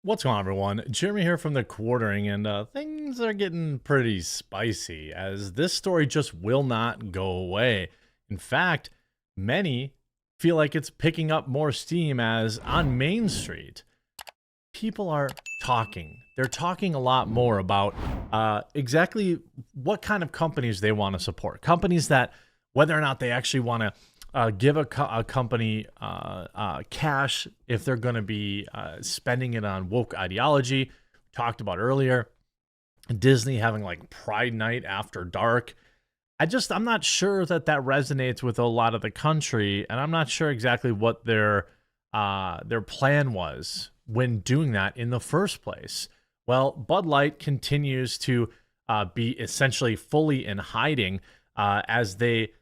What's going on, everyone? Jeremy here from the Quartering, and things are getting pretty spicy as this story just will not go away. In fact, many feel like it's picking up more steam as on Main Street, people are talking. They're talking a lot more about exactly what kind of companies they want to support. Companies that, whether or not they actually want to give a company cash if they're going to be spending it on woke ideology. Talked about earlier, Disney having like Pride Night after dark. I'm not sure that resonates with a lot of the country, and I'm not sure exactly what their plan was when doing that in the first place. Well, Bud Light continues to be essentially fully in hiding as they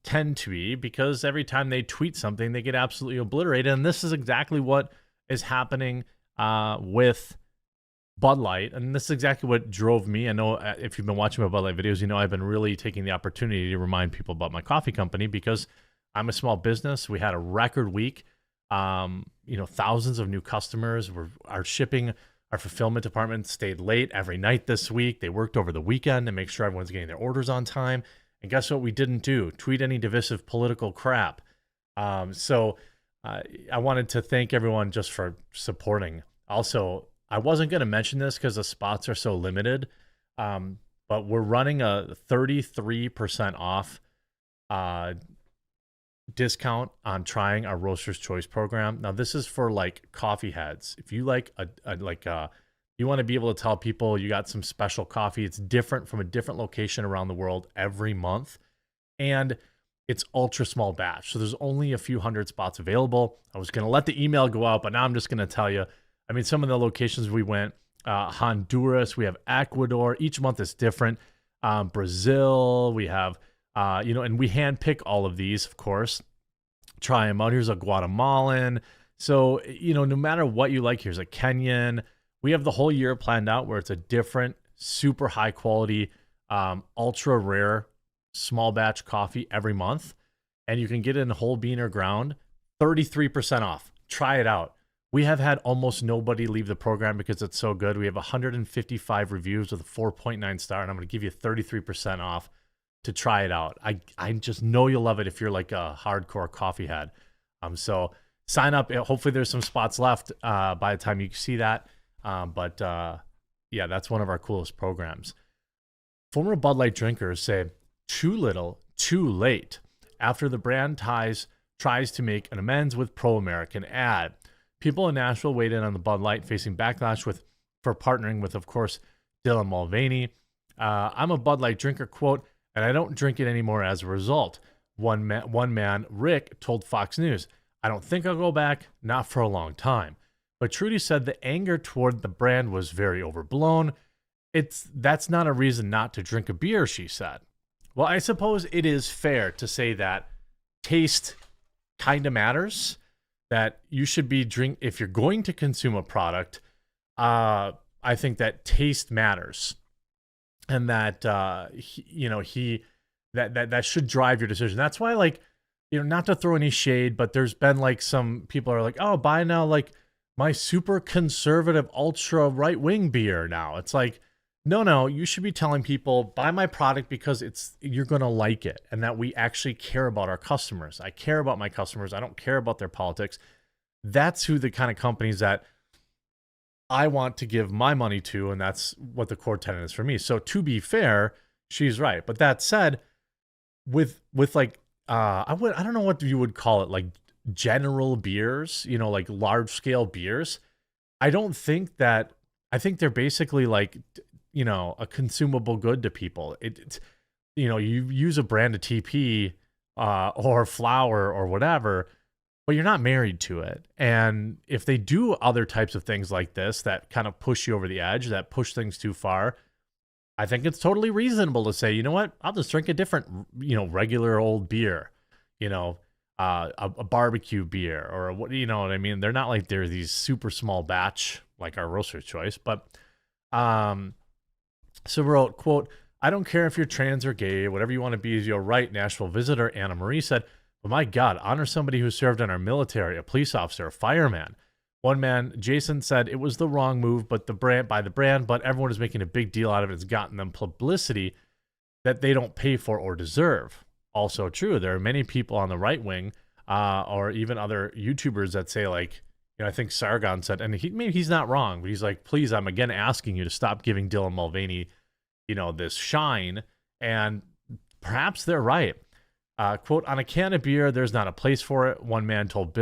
tend to be, because every time they tweet something, they get absolutely obliterated. And this is exactly what is happening with Bud Light. And this is exactly what drove me. I know if you've been watching my Bud Light videos, you know I've been really taking the opportunity to remind people about my coffee company because I'm a small business. We had a record week. Thousands of new customers. Our shipping, our fulfillment department stayed late every night this week. They worked over the weekend to make sure everyone's getting their orders on time. And guess what we didn't do? Tweet any divisive political crap. So I wanted to thank everyone just for supporting. Also, I wasn't going to mention this because the spots are so limited, but we're running a 33% off discount on trying our Roaster's Choice program. Now, this is for like coffee heads. If you like you want to be able to tell people you got some special coffee. It's different from a different location around the world every month. And it's ultra small batch. So there's only a few hundred spots available. I was going to let the email go out, but now I'm just going to tell you. I mean, some of the locations we went, Honduras, we have Ecuador. Each month is different. Brazil, we have, and we handpick all of these, of course. Try them out. Here's a Guatemalan. So, no matter what you like, here's a Kenyan. We have the whole year planned out where it's a different, super high quality, ultra rare, small batch coffee every month. And you can get it in whole bean or ground, 33% off. Try it out. We have had almost nobody leave the program because it's so good. We have 155 reviews with a 4.9 star, and I'm going to give you 33% off to try it out. I just know you'll love it if you're like a hardcore coffee head. So sign up. Hopefully there's some spots left by the time you see that. Yeah, that's one of our coolest programs. Former Bud Light drinkers say too little, too late after the brand tries to make an amends with pro-American ad. People in Nashville weighed in on the Bud Light, facing backlash for partnering with, of course, Dylan Mulvaney. I'm a Bud Light drinker, quote, and I don't drink it anymore as a result. One man, Rick, told Fox News, I don't think I'll go back, not for a long time. But Trudy said the anger toward the brand was very overblown. That's not a reason not to drink a beer, she said. Well, I suppose it is fair to say that taste kind of matters, that you should be if you're going to consume a product, I think that taste matters. And that, that should drive your decision. That's why, not to throw any shade, but there's been like some people are like, oh, buy now, like, my super conservative, ultra right-wing beer now. It's like, no, you should be telling people, buy my product because you're going to like it, and that we actually care about our customers. I care about my customers. I don't care about their politics. That's who the kind of companies that I want to give my money to, and that's what the core tenet is for me. So to be fair, she's right. But that said, with like, I don't know what you would call it, like general beers, like large scale beers. I think they're basically like, a consumable good to people. You use a brand of TP or flour or whatever, but you're not married to it. And if they do other types of things like this that kind of push you over the edge, that push things too far, I think it's totally reasonable to say, you know what, I'll just drink a different, regular old beer, a barbecue beer or what, you know what I mean? They're not like they're these super small batch like our Roaster's Choice, but so wrote, quote, I don't care if you're trans or gay, whatever you want to be is your right. Nashville visitor Anna Marie said, but my God, honor somebody who served in our military, a police officer, a fireman. One man, Jason, said it was the wrong move, but the brand, but everyone is making a big deal out of it. It's gotten them publicity that they don't pay for or deserve. Also true. There are many people on the right wing, or even other YouTubers that say, like, I think Sargon said, and maybe he's not wrong, but he's like, please, I'm again asking you to stop giving Dylan Mulvaney, this shine. And perhaps they're right. Quote, on a can of beer, there's not a place for it. One man told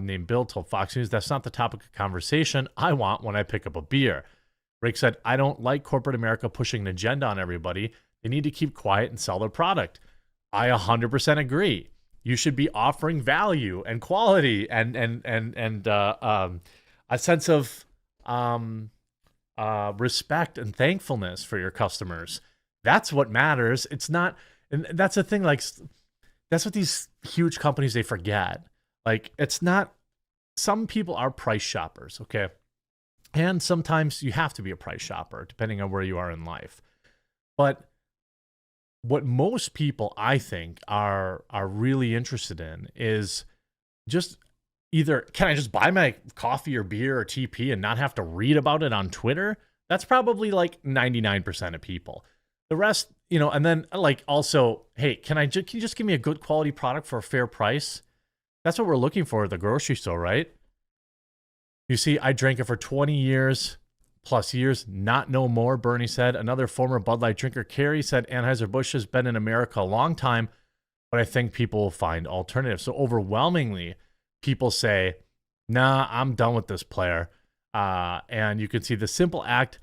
named Bill told Fox News, that's not the topic of conversation I want when I pick up a beer. Rick said, I don't like corporate America pushing an agenda on everybody. They need to keep quiet and sell their product. I 100% agree. You should be offering value and quality and a sense of respect and thankfulness for your customers. That's what matters. It's not, and that's the thing, like, that's what these huge companies, they forget. Like, it's not, some people are price shoppers, okay? And sometimes you have to be a price shopper, depending on where you are in life. But what most people, I think, are really interested in is just either, can I just buy my coffee or beer or TP and not have to read about it on Twitter? That's probably like 99% of people. The rest, and then, like, also, hey, can you just give me a good quality product for a fair price? That's what we're looking for at the grocery store, right? You see, I drank it for 20 years plus years, not no more, Bernie said. Another former Bud Light drinker, Carrie, said Anheuser-Busch has been in America a long time, but I think people will find alternatives. So overwhelmingly, people say, nah, I'm done with this player. And you can see the simple act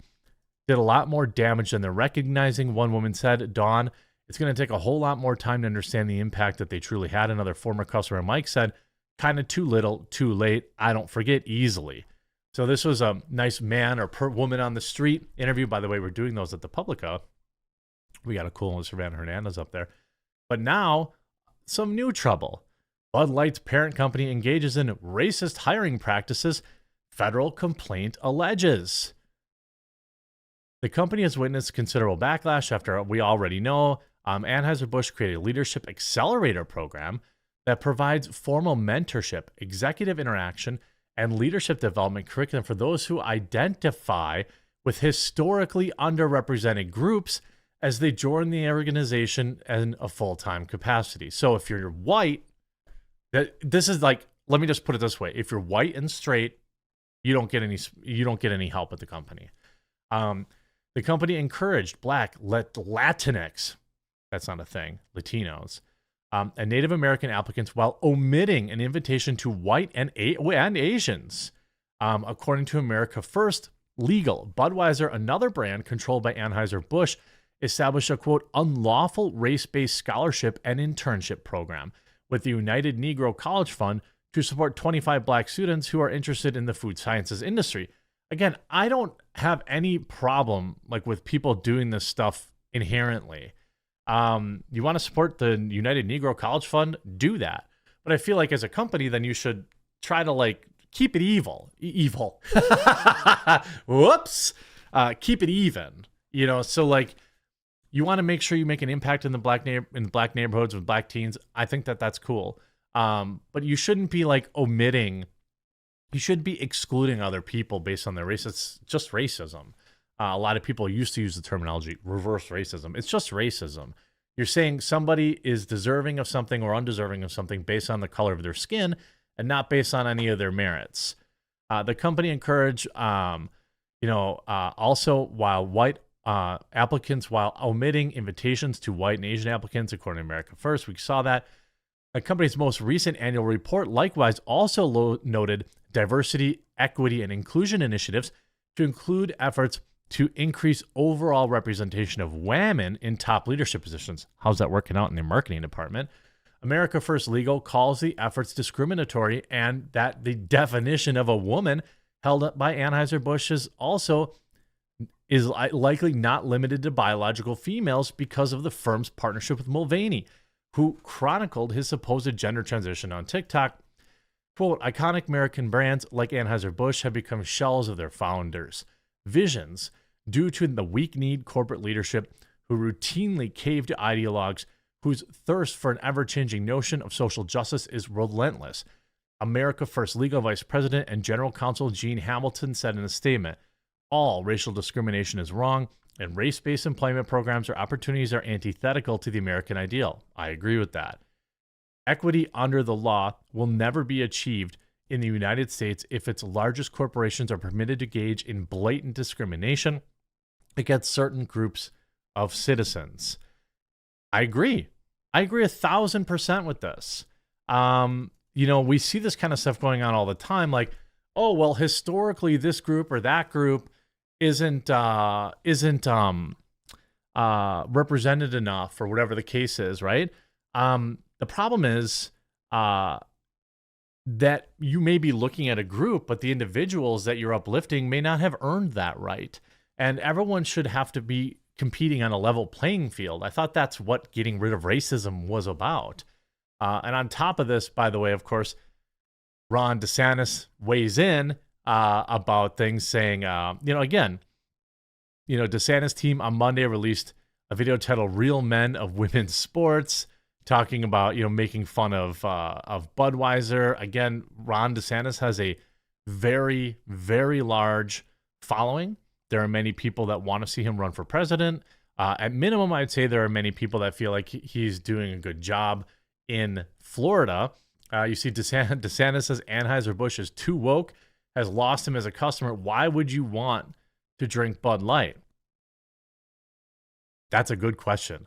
did a lot more damage than they're recognizing. One woman said, Dawn, it's going to take a whole lot more time to understand the impact that they truly had. Another former customer, Mike, said, kind of too little, too late. I don't forget easily. So this was a nice man or woman on the street interview. By the way, we're doing those at the Publica. We got a cool Savannah Hernandez up there. But now, some new trouble. Bud Light's parent company engages in racist hiring practices. Federal complaint alleges. The company has witnessed considerable backlash after, we already know, Anheuser-Busch created a leadership accelerator program that provides formal mentorship, executive interaction, and leadership development curriculum for those who identify with historically underrepresented groups as they join the organization in a full-time capacity. So if you're white, this is like, let me just put it this way. If you're white and straight, you don't get any help at the company. The company encouraged Black, Latinx, that's not a thing, Latinos, and Native American applicants while omitting an invitation to white and Asians. According to America First Legal, Budweiser, another brand controlled by Anheuser-Busch, established a, quote, unlawful race-based scholarship and internship program with the United Negro College Fund to support 25 Black students who are interested in the food sciences industry. Again, I don't have any problem with people doing this stuff inherently. You want to support the United Negro College Fund? Do that. But I feel like as a company, then you should try to keep it evil. Whoops. Keep it even. So you want to make sure you make an impact in the black neighborhoods with Black teens. I think that's cool. But you shouldn't be omitting. You should be excluding other people based on their race. It's just racism. A lot of people used to use the terminology reverse racism. It's just racism. You're saying somebody is deserving of something or undeserving of something based on the color of their skin and not based on any of their merits. The company encouraged, also while white applicants, while omitting invitations to white and Asian applicants, according to America First. We saw that. The company's most recent annual report likewise also noted diversity, equity, and inclusion initiatives to include efforts to increase overall representation of women in top leadership positions. How's that working out in the marketing department? America First Legal calls the efforts discriminatory and that the definition of a woman held up by Anheuser-Busch is likely not limited to biological females because of the firm's partnership with Mulvaney, who chronicled his supposed gender transition on TikTok. Quote, iconic American brands like Anheuser-Busch have become shells of their founders' visions due to the weak-kneed corporate leadership who routinely cave to ideologues whose thirst for an ever-changing notion of social justice is relentless. America First legal vice president and general counsel Gene Hamilton said in a statement, all racial discrimination is wrong, and race-based employment programs or opportunities are antithetical to the American ideal. I agree with that. Equity under the law will never be achieved in the United States if its largest corporations are permitted to engage in blatant discrimination against certain groups of citizens. I agree. I agree 1,000% with this. We see this kind of stuff going on all the time. Like, oh, well, historically, this group or that group isn't represented enough, or whatever the case is, right? The problem is that you may be looking at a group, but the individuals that you're uplifting may not have earned that right. And everyone should have to be competing on a level playing field. I thought that's what getting rid of racism was about. And on top of this, by the way, of course, Ron DeSantis weighs in about things, saying, DeSantis' team on Monday released a video titled "Real Men of Women's Sports," talking about, making fun of Budweiser. Again, Ron DeSantis has a very, very large following. There are many people that want to see him run for president. At minimum, I'd say there are many people that feel like he's doing a good job in Florida. You see DeSantis says Anheuser-Busch is too woke, has lost him as a customer. Why would you want to drink Bud Light? That's a good question.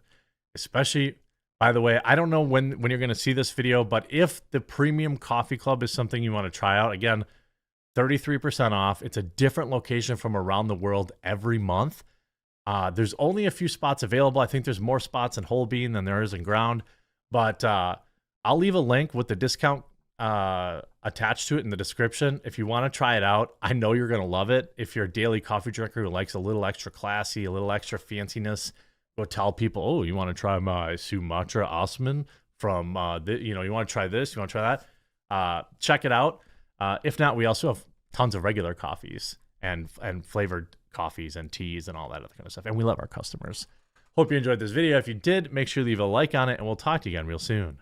Especially, by the way, I don't know when you're going to see this video, but if the Premium Coffee Club is something you want to try out, again, 33% off. It's a different location from around the world every month. There's only a few spots available. I think there's more spots in whole bean than there is in ground. But I'll leave a link with the discount attached to it in the description. If you want to try it out, I know you're going to love it. If you're a daily coffee drinker who likes a little extra classy, a little extra fanciness, go tell people, oh, you want to try my Sumatra Osman from, you want to try this, you want to try that. Check it out. If not, we also have tons of regular coffees and flavored coffees and teas and all that other kind of stuff. And we love our customers. Hope you enjoyed this video. If you did, make sure to leave a like on it, and we'll talk to you again real soon.